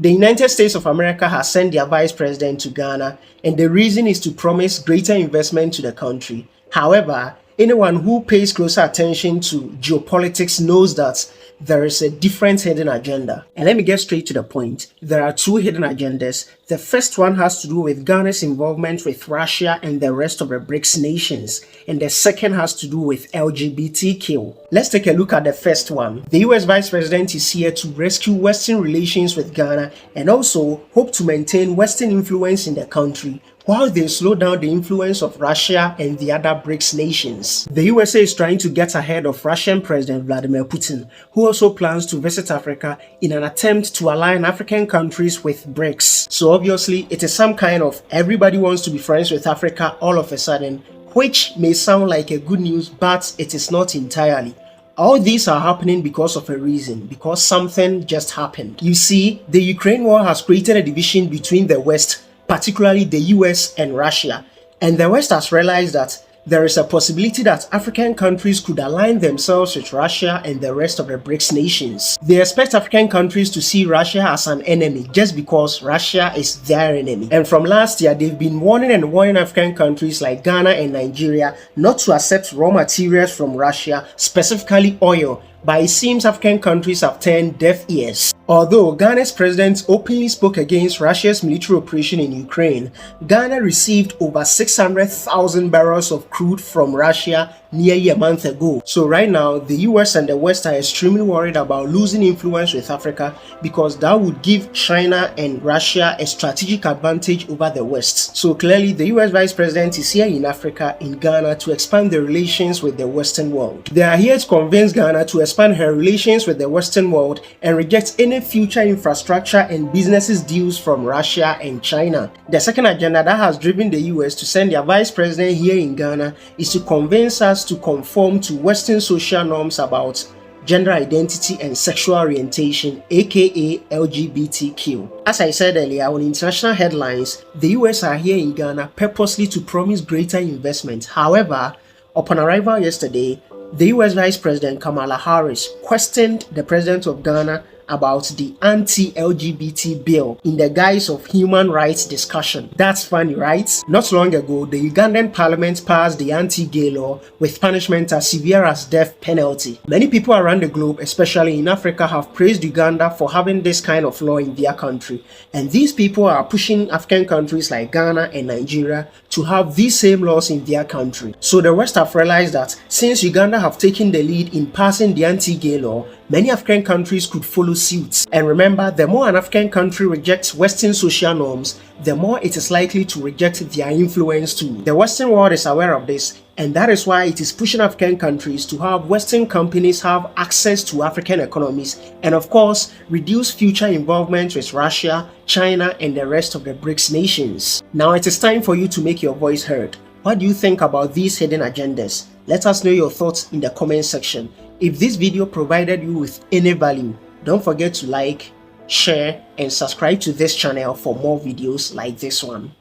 The United States of America has sent their vice president to Ghana, and the reason is to promise greater investment to the country. However, anyone who pays closer attention to geopolitics knows that there is a different hidden agenda. And let me get straight to the point. There are two hidden agendas. The first one has to do with Ghana's involvement with Russia and the rest of the BRICS nations. And the second has to do with LGBTQ. Let's take a look at the first one. The US Vice President is here to rescue Western relations with Ghana and also hope to maintain Western influence in the country, while they slow down the influence of Russia and the other BRICS nations. The USA is trying to get ahead of Russian President Vladimir Putin, who also plans to visit Africa in an attempt to align African countries with BRICS. So obviously, it is some kind of everybody wants to be friends with Africa all of a sudden, which may sound like a good news, but it is not entirely. All these are happening because of a reason, because something just happened. You see, the Ukraine war has created a division between the West, particularly the US and Russia, and the West has realized that there is a possibility that African countries could align themselves with Russia and the rest of the BRICS nations. They expect African countries to see Russia as an enemy just because Russia is their enemy. And from last year, they've been warning African countries like Ghana and Nigeria not to accept raw materials from Russia, specifically oil, but it seems African countries have turned deaf ears. Although Ghana's president openly spoke against Russia's military operation in Ukraine, Ghana received over 600,000 barrels of crude from Russia nearly a month ago. So right now, the US and the West are extremely worried about losing influence with Africa because that would give China and Russia a strategic advantage over the West. So clearly, the US Vice President is here in Africa, in Ghana, to expand the relations with the Western world. They are here to convince Ghana to expand her relations with the Western world and reject any future infrastructure and businesses deals from Russia and China. The second agenda that has driven the US to send their vice president here in Ghana is to convince us to conform to Western social norms about gender identity and sexual orientation, aka LGBTQ. As I said earlier, on international headlines, the US are here in Ghana purposely to promise greater investment. However, upon arrival yesterday, the US Vice President Kamala Harris questioned the President of Ghana about the anti-LGBT bill in the guise of human rights discussion. That's funny, right? Not long ago, the Ugandan parliament passed the anti-gay law with punishment as severe as death penalty. Many people around the globe, especially in Africa, have praised Uganda for having this kind of law in their country. And these people are pushing African countries like Ghana and Nigeria to have these same laws in their country. So the West have realized that since Uganda have taken the lead in passing the anti-gay law, many African countries could follow suit. And remember, the more an African country rejects Western social norms, the more it is likely to reject their influence too. The Western world is aware of this, and that is why it is pushing African countries to have Western companies have access to African economies and of course reduce future involvement with Russia, China and the rest of the BRICS nations. Now it is time for you to make your voice heard. What do you think about these hidden agendas? Let us know your thoughts in the comment section. If this video provided you with any value, don't forget to like, share and subscribe to this channel for more videos like this one.